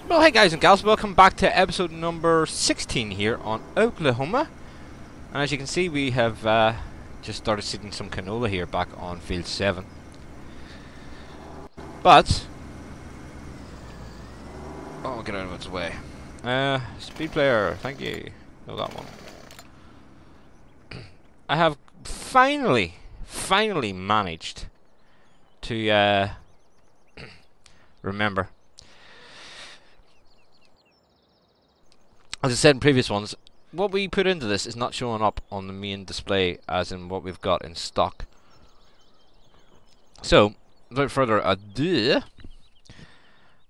Well, hey guys and gals, welcome back to episode number 16 here on Oklahoma. And as you can see, we have just started seeding some canola here back on field 7. But, oh, get out of its way. Speed player, thank you. No, that one. I have finally managed to remember. As I said in previous ones, what we put into this is not showing up on the main display as in what we've got in stock. So, without further ado,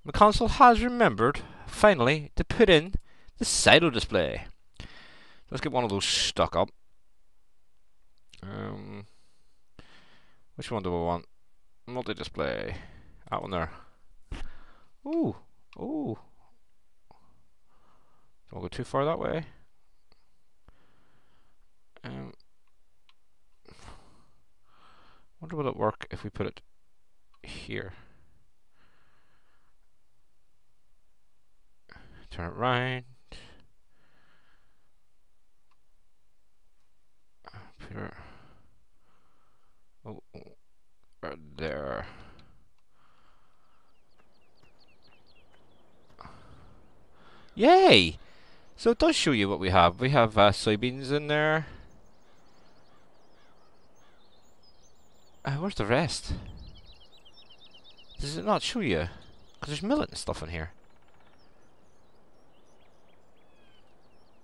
McConsole has remembered, finally, to put in the silo display. Let's get one of those stuck up. Which one do I want? Multi-display. That one there. Ooh. Ooh. Don't go too far that way. Wonder will it work if we put it here. Turn it right. Put it. Oh, right there. Yay! So it does show you what we have. We have soybeans in there. Where's the rest? Does it not show you? Because there's millet and stuff in here.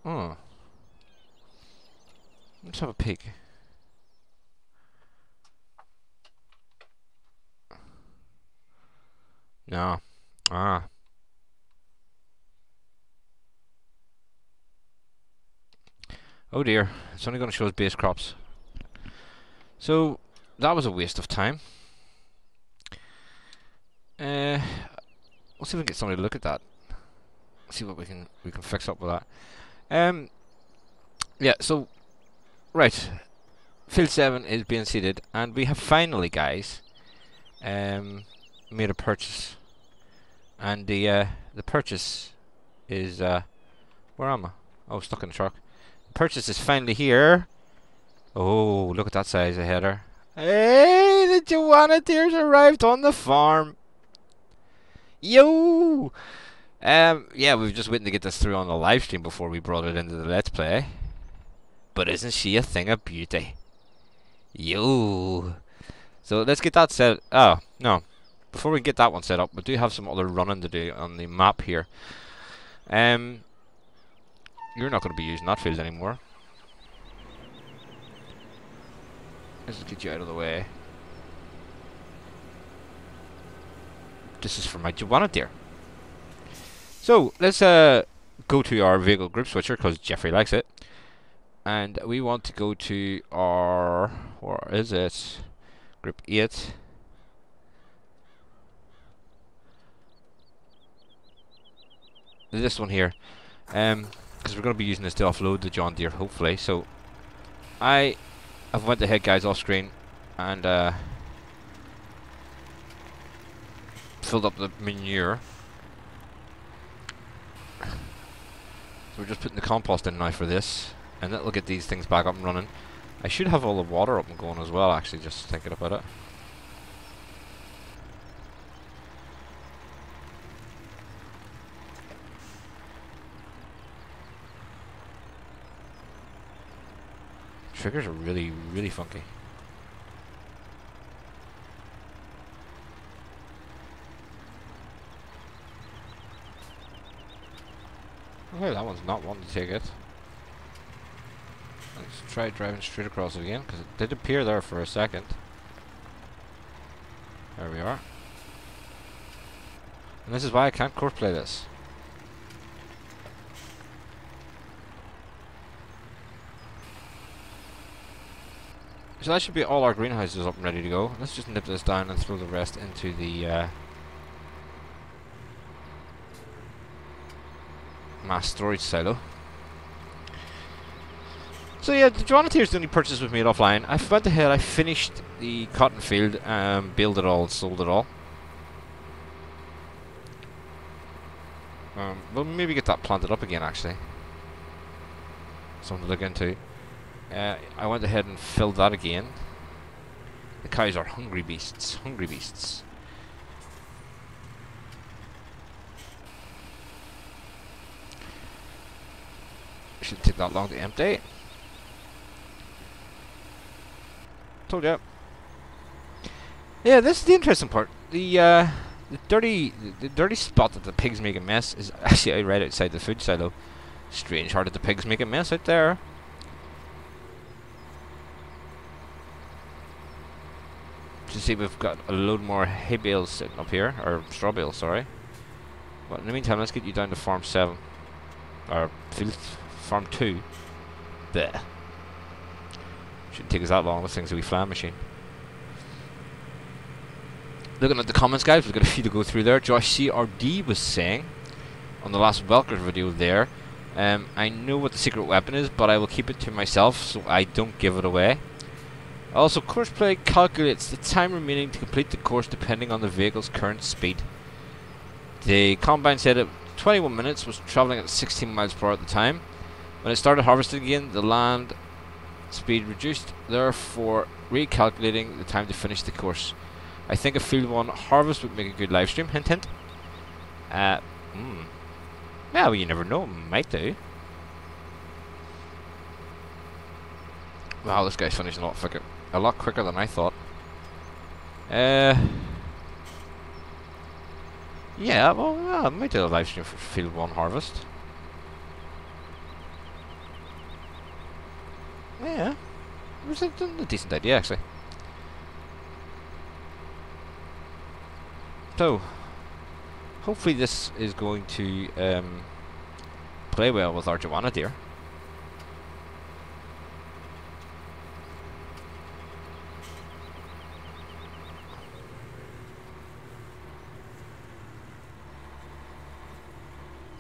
Oh. Let's have a peek. No. Ah. Oh dear, it's only going to show us base crops. So, that was a waste of time. We'll see if we can get somebody to look at that. See what we can fix up with that. Yeah, so, right. Field 7 is being seeded, and we have finally, guys, made a purchase. And the purchase is, where am I? Oh, stuck in the truck. Purchase is finally here. Oh, look at that size of header. Hey, the Joanna Deers arrived on the farm. Yo! Yeah, we were just waiting to get this through on the live stream before we brought it into the Let's Play. But isn't she a thing of beauty? Yo! So let's get that set. Oh, no. Before we get that one set up, we do have some other running to do on the map here. You're not going to be using that field anymore. Let's just get you out of the way. This is for my Joanna deer. So, let's go to our vehicle group switcher, because Jeffrey likes it. And we want to go to our... where is it? Group 8. This one here. Because we're going to be using this to offload the John Deere, hopefully. So, I have went ahead, guys, off screen, and filled up the manure. So we're just putting the compost in now for this, and that'll get these things back up and running. I should have all the water up and going as well, actually, just thinking about it. Triggers are really funky. Okay, that one's not one to take it. Let's try driving straight across it again, because it did appear there for a second. There we are. And this is why I can't course play this. So that should be all our greenhouses up and ready to go. Let's just nip this down and throw the rest into the mass storage silo. So yeah, the Joanna Deere's the only purchase we've made offline. I went ahead, I finished the cotton field, baled it all, sold it all. We'll maybe get that planted up again, actually. Something to look into. I went ahead and filled that again. The cows are hungry beasts. Hungry beasts. Shouldn't take that long to empty. Told you. Yeah, this is the interesting part. The dirty spot that the pigs make a mess is actually right outside the food silo. Strange how did the pigs make a mess out there? You see, we've got a load more hay bales sitting up here, or straw bales, sorry. But in the meantime, let's get you down to farm 7, or farm 2. There. Shouldn't take us that long. This thing's a wee flying machine. Looking at the comments, guys, we've got a few to go through there. Josh CRD was saying on the last Welker video there, I know what the secret weapon is, but I will keep it to myself so I don't give it away. Also, course play calculates the time remaining to complete the course depending on the vehicle's current speed. The combine said at 21 minutes was travelling at 16 miles per hour at the time. When it started harvesting again, the land speed reduced, therefore recalculating the time to finish the course. I think a field 1 harvest would make a good live stream, hint hint. Well, you never know, might do. Wow, this guy's finishing a lot quicker than I thought. Yeah, well, I might do a live stream for field 1 harvest. Yeah, it was a decent idea, actually. So, hopefully this is going to play well with our Joanna deer.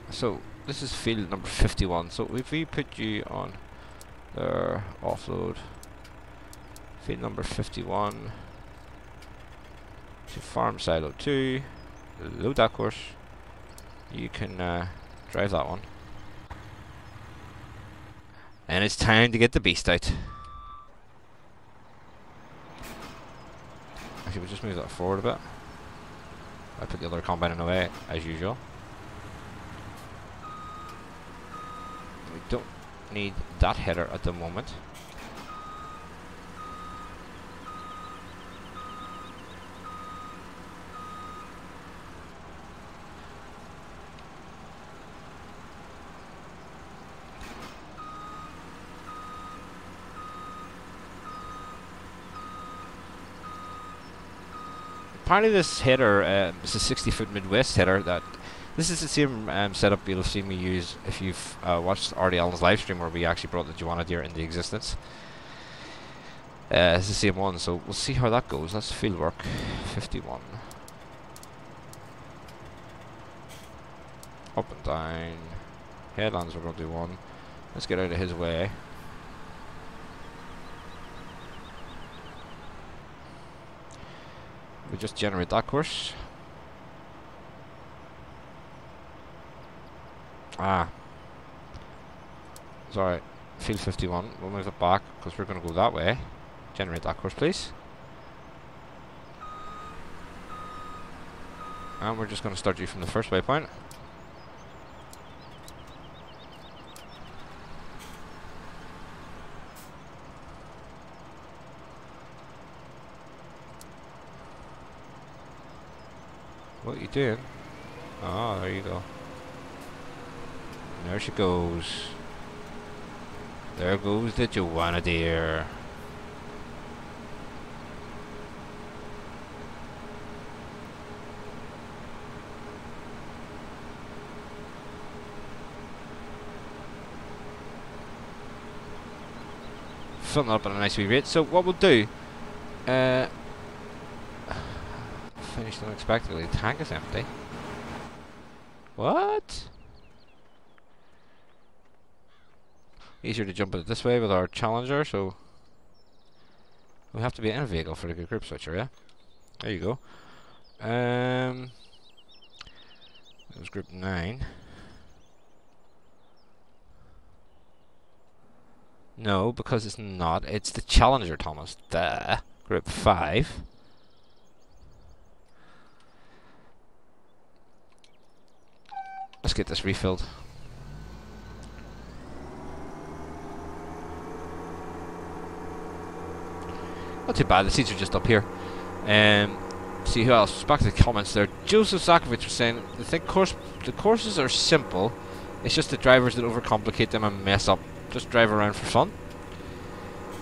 So, this is field number 51. So, if we put you on there, offload, field number 51, to farm silo 2, load that course, you can drive that one. And it's time to get the beast out. Actually, we'll just move that forward a bit. I put the other combine in the way, as usual. We don't need that header at the moment. Apparently this header is a 60-foot Midwest header. This is the same setup you'll have seen me use if you've watched RDaAllen's live stream where we actually brought the Joanna deer into existence. It's the same one, so we'll see how that goes. That's field work 51. Up and down. Headlands we're going to do 1. Let's get out of his way. We just generate that course. Sorry, field 51. We'll move it back because we're going to go that way. Generate that course, please. And we're just going to start you from the first waypoint. What are you doing? Ah, there you go. There she goes. There goes the Joanna deer. Filling it up at a nice wee rate. So what we'll do, finished unexpectedly. The tank is empty. What? Easier to jump it this way with our Challenger, so we have to be in a vehicle for the good group switcher, yeah? There you go. It was group 9. No, because it's not. It's the Challenger, Thomas. The Group 5. Let's get this refilled. Not too bad, the seats are just up here. See who else? Back to the comments there. Joseph Zakovich was saying, I think the courses are simple. It's just the drivers that overcomplicate them and mess up. Just drive around for fun.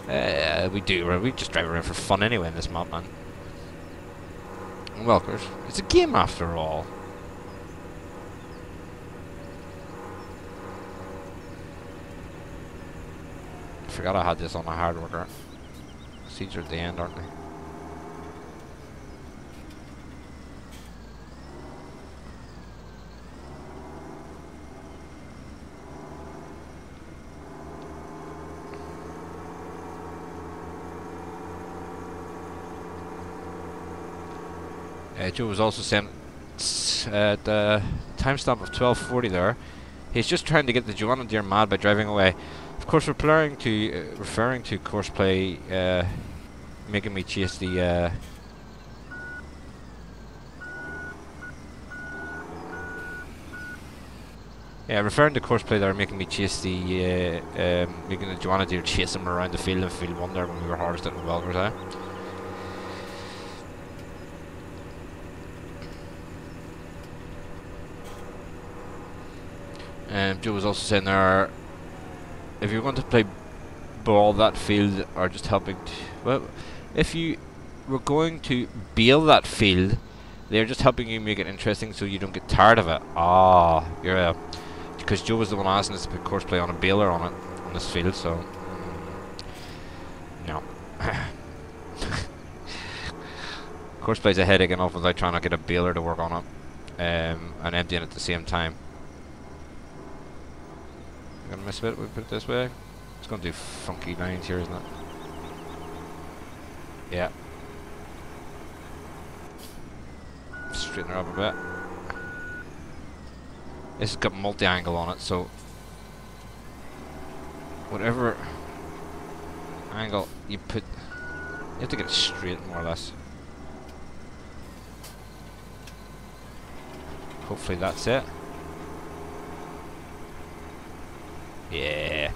We just drive around for fun anyway in this map, man. Welkers. It's a game after all. I forgot I had this on a hard worker. Seeds are at the end, aren't they? Joe was also saying the timestamp of 12:40 there. He's just trying to get the Joanna deer mad by driving away. Of course, referring to courseplay, making me chase the. Yeah, referring to courseplay there, making me chase the making the Joanna deer chase him around the field in field 1 there when we were harvesting the Welkers, eh? Joe was also saying there, if you're going to play ball that field, or just helping, well, if you were going to bail that field, they're just helping you make it interesting so you don't get tired of it. Ah, you're because Joe was the one asking us to put courseplay on a baler on this field, so no. Coursplay's a headache enough without trying to get a baler to work on it, and emptying it at the same time. Gonna miss a bit, we put it this way. It's gonna do funky lines here, isn't it? Yeah. Straighten her up a bit. This has got multi-angle on it, so whatever angle you put, you have to get it straight, more or less. Hopefully that's it. Yeah.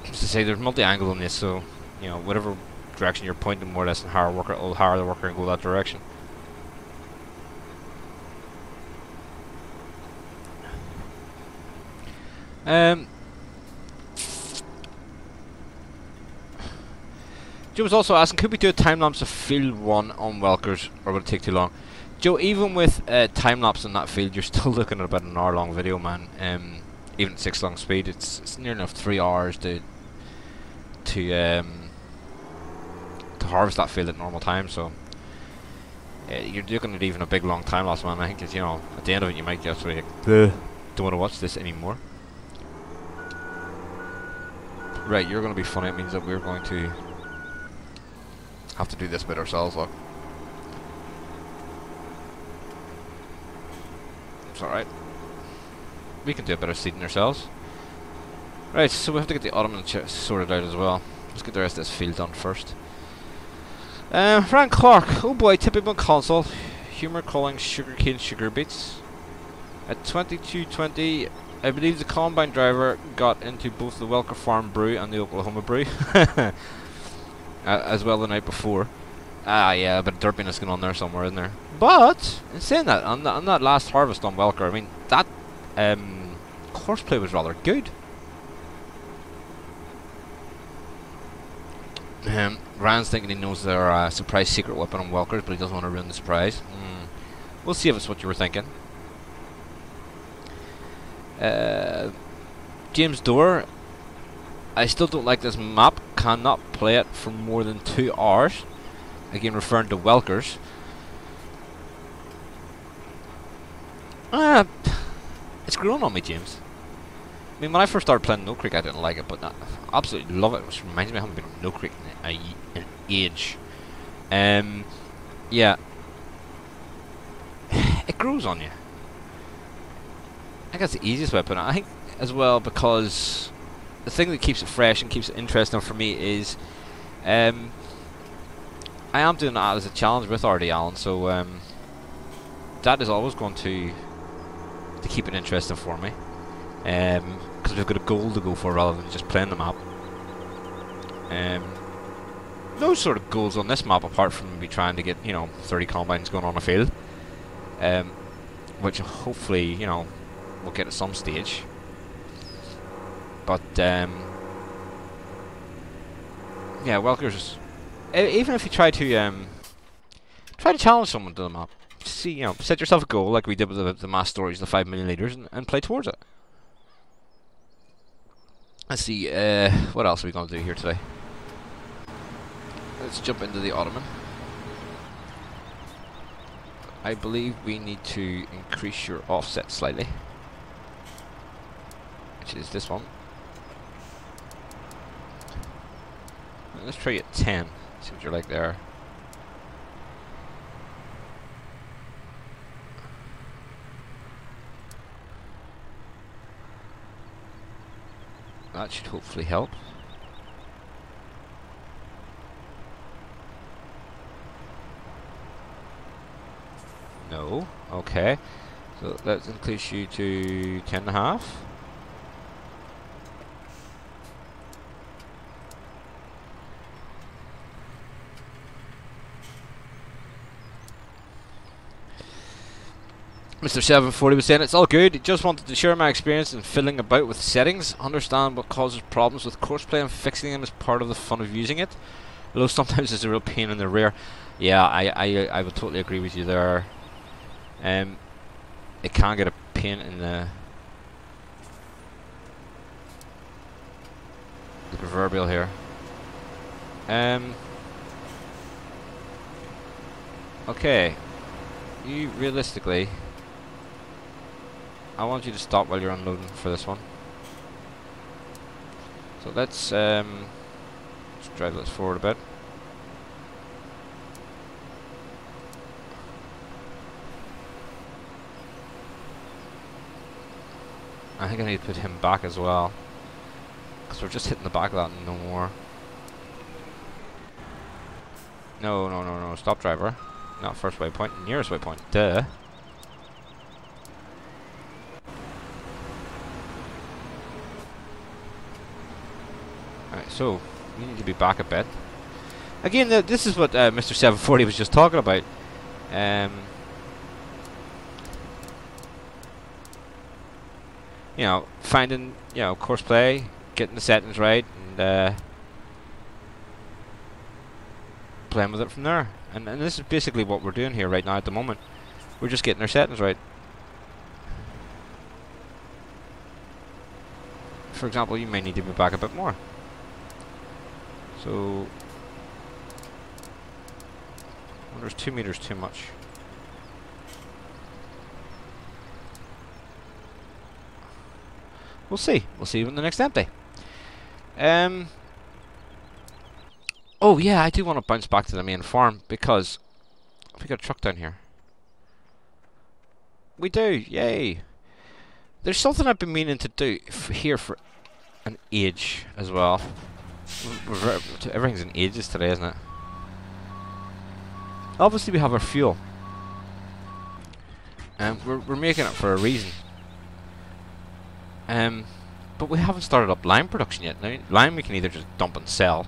Just to say, there's multi-angle on this, so you know whatever direction you're pointing, more or less, and hire worker, it'll hire the worker and go that direction. Joe was also asking, could we do a time lapse of field 1 on Welkers, or would it take too long? Joe, even with time lapse on that field, you're still looking at about an hour long video, man. Even at 6 long speed, it's near enough 3 hours to harvest that field at normal time. So you're looking at even a big long time lapse, man. I think it's, you know, at the end of it, you might just like, don't want to watch this anymore. Right, you're going to be funny. It means that we're going to have to do this bit ourselves, look. It's alright. We can do a bit of seeding ourselves. Right, so we have to get the ottoman sorted out as well. Let's get the rest of this field done first. Frank Clark. Oh boy, typical McConsole. Humor calling sugarcane sugar beets. At 22:20, I believe the combine driver got into both the Welker Farm brew and the Oklahoma brew. As well the night before. Ah, yeah, a bit of derpiness going on there somewhere, isn't there? But, in saying that, on that last harvest on Welker, I mean, that courseplay was rather good. Ryan's thinking he knows their surprise secret weapon on Welkers, but he doesn't want to ruin the surprise. We'll see if it's what you were thinking. James Dorr, I still don't like this map. Cannot play it for more than 2 hours. Again, referring to Welkers. It's grown on me, James. I mean, when I first started playing No Creek, I didn't like it, but I absolutely love it. Which reminds me, I haven't been on No Creek in an age. Yeah. It grows on you. I think that's the easiest way of putting it. I think as well because the thing that keeps it fresh and keeps it interesting for me is I am doing that as a challenge with RDaAllen, so that is always going to keep it interesting for me, because we've got a goal to go for rather than just playing the map. No sort of goals on this map apart from maybe trying to get 30 combines going on a field, which hopefully we'll get at some stage. But yeah, Welkers, even if you try to challenge someone to the map, see, set yourself a goal like we did with the mass stories, the 5 million liters, and play towards it. Let's see, what else are we going to do here today? Let's jump into the Ottoman. I believe we need to increase your offset slightly, which is this one. Let's try at 10, see what you're like there. That should hopefully help. No, okay. So let's increase you to 10.5. Mr. 740 was saying, it's all good, just wanted to share my experience in fiddling about with settings, understand what causes problems with courseplay, and fixing them is part of the fun of using it. Although sometimes it's a real pain in the rear. Yeah, I would totally agree with you there. It can get a pain in the proverbial here. Okay, you realistically, I want you to stop while you're unloading for this one. So let's drive this forward a bit. I think I need to put him back as well, because we're just hitting the back of that and no more. No, stop driver. Not first waypoint, nearest waypoint, duh. Alright, so, we need to be back a bit. Again, this is what Mr. 740 was just talking about. Finding, course play, getting the settings right, and playing with it from there. And this is basically what we're doing here right now at the moment. We're just getting our settings right. For example, you may need to be back a bit more. So, I wonder if 2 meters too much. We'll see. We'll see when the next empty. Oh yeah, I do want to bounce back to the main farm because we got a truck down here. We do, yay! There's something I've been meaning to do here for an age as well. Everything's in ages today, isn't it? Obviously, we have our fuel, and we're making it for a reason. But we haven't started up lime production yet. Now, lime we can either just dump and sell,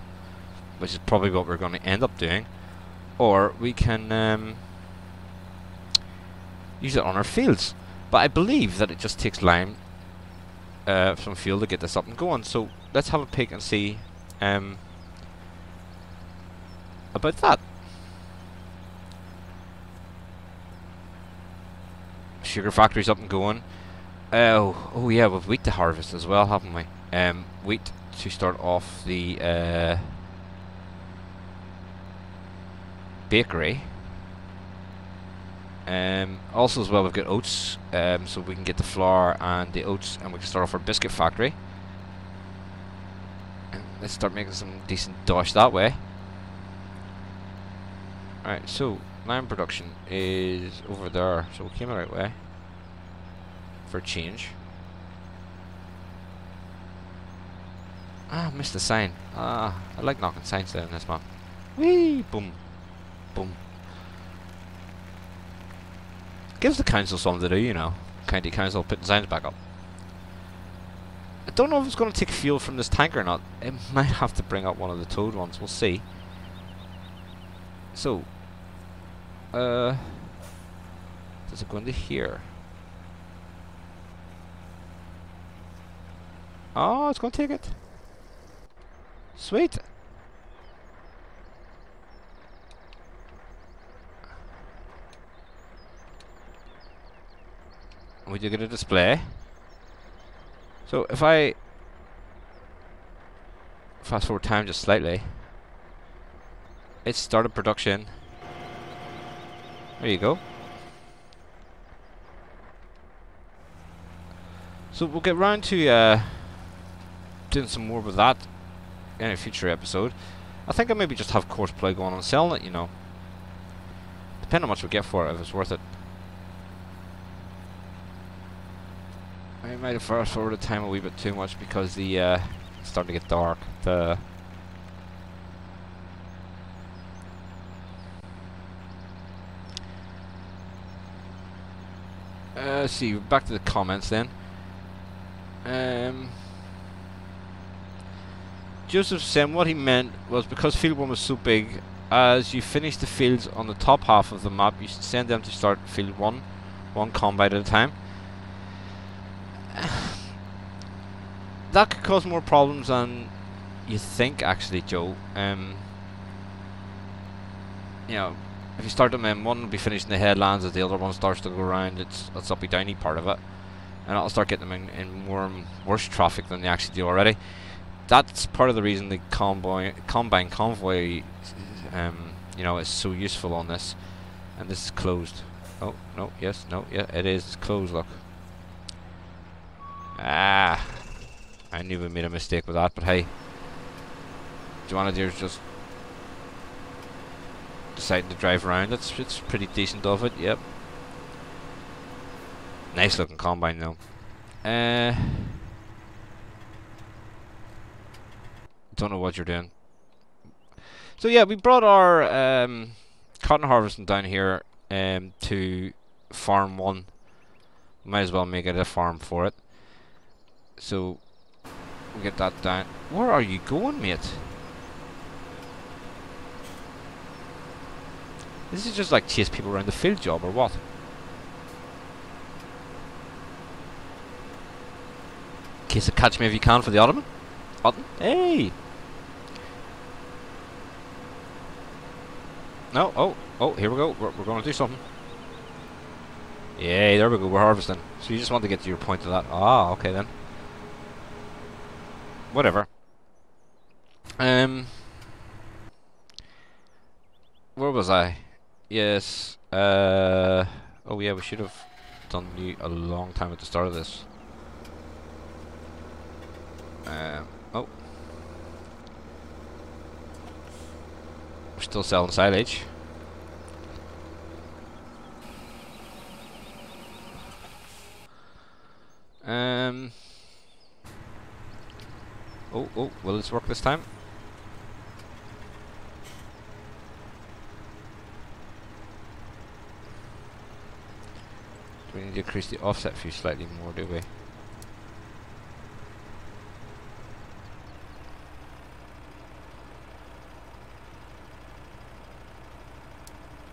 which is probably what we're going to end up doing, or we can use it on our fields. But I believe that it just takes lime, some fuel to get this up and going. So let's have a peek and see about that. Sugar factory's up and going. Oh yeah, we've wheat to harvest as well, haven't we? Wheat to start off the bakery. Also as well, we've got oats, so we can get the flour and the oats, and we can start off our biscuit factory. And let's start making some decent dosh that way. Alright, so lime production is over there, so we came the right way for a change. Ah, missed the sign. Ah, I like knocking signs down in this map. Whee! Boom. Boom. Gives the council something to do, you know. County council putting signs back up. I don't know if it's going to take fuel from this tank or not. It might have to bring up one of the towed ones. We'll see. So, does it go into here? Oh, it's going to take it. Sweet. We do get a display. So if I fast forward time just slightly, it started production. There you go. So we'll get round to doing some more with that in a future episode. I think I maybe just have course play going on selling it, you know. Depending on how much we get for it, if it's worth it. I might have fast forwarded time a wee bit too much because the it's starting to get dark. Let's see, back to the comments then. Joseph said what he meant was because field 1 was so big, as you finish the fields on the top half of the map, you should send them to start field 1, one combine at a time. That could cause more problems than you think, actually, Joe. You know, if you start them in, one will be finishing the headlands as the other one starts to go around. It's uppy downy part of it, and it'll start getting them in more and worse traffic than they actually do already. That's part of the reason the combine convoy, you know, is so useful on this. And this is closed. Oh no, yes, no, yeah, it is. It's closed. Look. Ah, I knew we made a mistake with that, but hey, Joanna dear's just deciding to drive around. It's pretty decent of it. Yep. Nice looking combine though. Don't know what you're doing. So yeah, we brought our cotton harvesting down here to farm 1. Might as well make it a farm for it. So we get that down. Where are you going, mate? This is just like chase people around the field job or what? Case of catch me if you can for the Ottoman. Hey! No, oh, here we go. We're going to do something. Yay, there we go. We're harvesting. So you just want to get to your point of that. Ah, okay then. Whatever. Where was I? Yes. Oh yeah, we should have done you a long time at the start of this. Oh. We're still selling silage. Oh, will this work this time? Do we need to increase the offset fee slightly more, do we?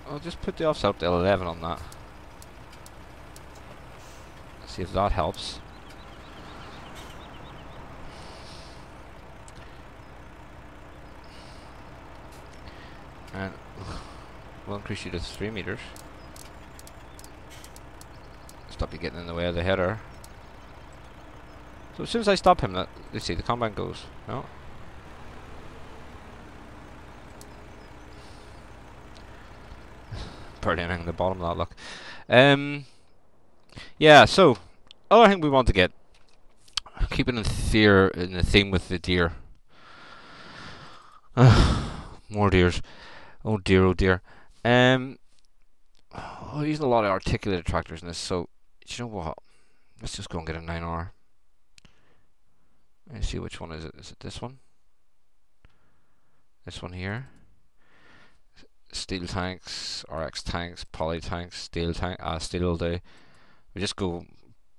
I'll just put the offset up to 11 on that. See if that helps. And we'll increase you to 3 meters. Stop you getting in the way of the header. So as soon as I stop him, let's see, the combine goes. No. Burning the bottom of that, look. Yeah, so other thing we want to get, keeping in the theme with the deer. More deers. Oh dear, oh dear. We're using a lot of articulated tractors in this, so you know what? Let's just go and get a 9R. Let's see which one is it. Is it this one? This one here. Steel tanks, RX tanks, poly tanks, steel tank. Steel will do. We just go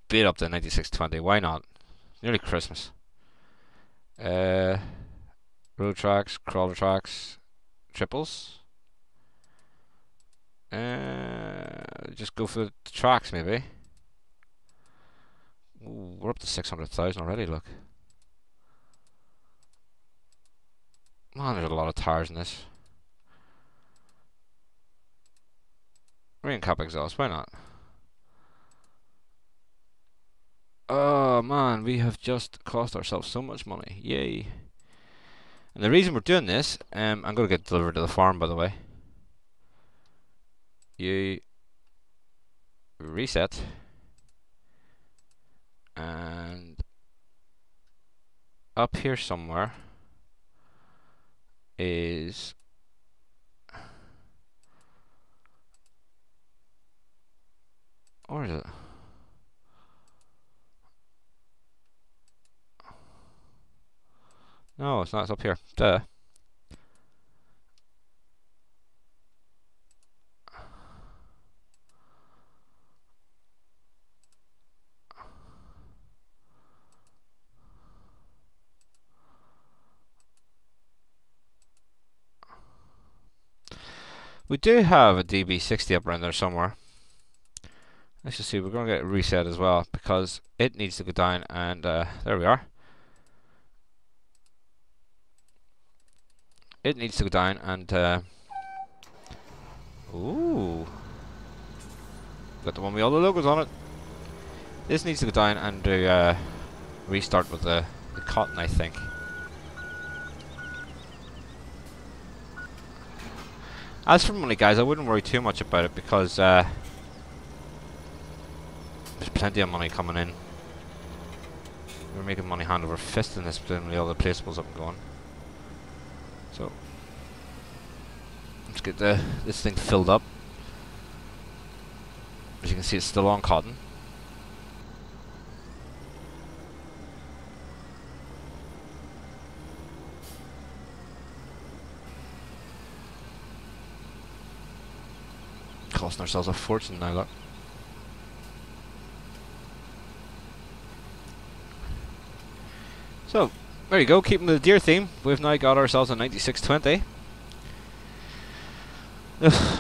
beat up the 9620. Why not? It's nearly Christmas. Road tracks, crawler tracks, triples. Just go for the tracks maybe. Ooh, we're up to 600,000 already. Look. Man, there's a lot of tires in this. Rain cap exhaust, why not? Oh man, we have just cost ourselves so much money. Yay. And the reason we're doing this, I'm going to get delivered to the farm, by the way. You reset. And up here somewhere is where is it? No, it's not. It's up here. Duh. We do have a DB60 up around there somewhere. Let's just see. We're going to get it reset as well because it needs to go down. And there we are. It needs to go down and ooh, got the one with all the logos on it. This needs to go down and do restart with the cotton, I think. As for money, guys, I wouldn't worry too much about it because there's plenty of money coming in. We're making money hand over fist in this, with all the placeables up and going. So let's get this thing filled up. As you can see, it's still on cotton. Costing ourselves a fortune now, look. So there you go, keeping the deer theme. We've now got ourselves a 9620. Ugh.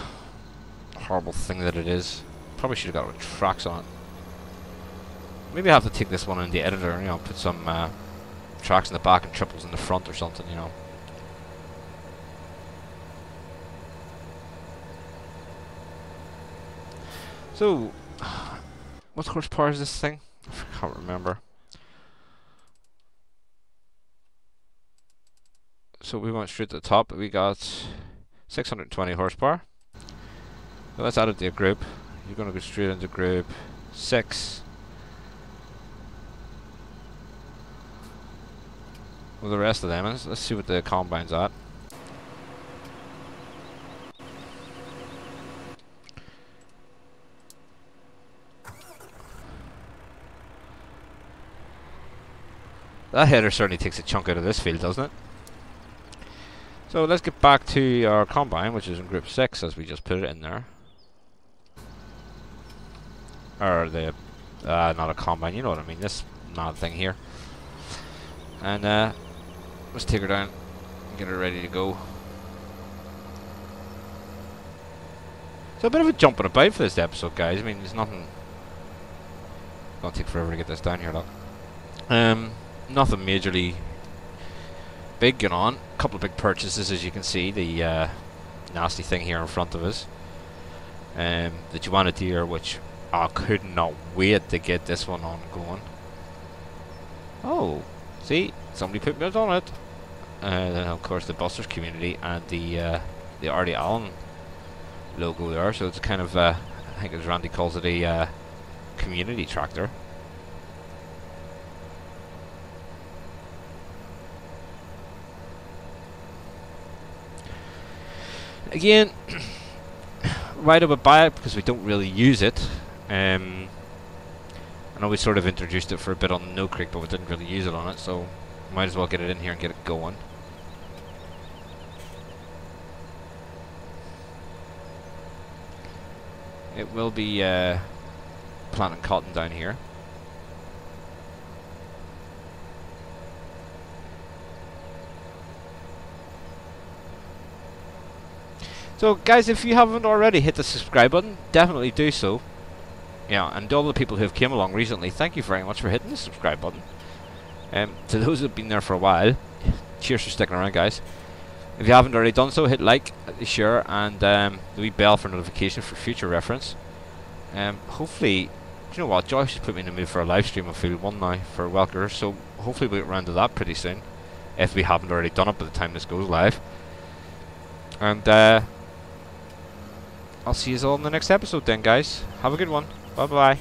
Horrible thing that it is. Probably should have got it with tracks on it. Maybe I have to take this one in the editor, you know, put some tracks in the back and triples in the front or something, you know. So, what horsepower is this thing? I can't remember. So we went straight to the top. We got 620 horsepower. So let's add it to a group. You're going to go straight into group 6. With the rest of them, let's see what the combine's at. That header certainly takes a chunk out of this field, doesn't it? So let's get back to our combine, which is in group 6, as we just put it in there. Or the, not a combine, you know what I mean, this mad thing here. And let's take her down and get her ready to go. So a bit of a jumping about for this episode, guys. I mean, there's nothing. It's gonna take forever to get this down here, look. Nothing majorly big going on. A couple of big purchases, as you can see. The nasty thing here in front of us. The Joanna deer, which I could not wait to get this one on going. Oh, see, somebody put me on it. Then of course the Busters community and the RDaAllen logo there. So it's kind of I think as Randy calls it a community tractor. Again, why do we buy it? Because we don't really use it. Our I know we sort of introduced it for a bit on No Creek, but we didn't really use it on it, so might as well get it in here and get it going. It will be planting cotton down here. So guys, if you haven't already hit the subscribe button, definitely do so. Yeah, and to all the people who have came along recently, thank you very much for hitting the subscribe button. To those who have been there for a while, cheers for sticking around, guys. If you haven't already done so, hit like, share, and the wee bell for notification for future reference. Hopefully, do you know what, Joyce has put me in the mood for a live stream of Field 1 now for Welker, so hopefully we'll get around to that pretty soon, if we haven't already done it by the time this goes live. And I'll see you all in the next episode then, guys. Have a good one. Bye bye.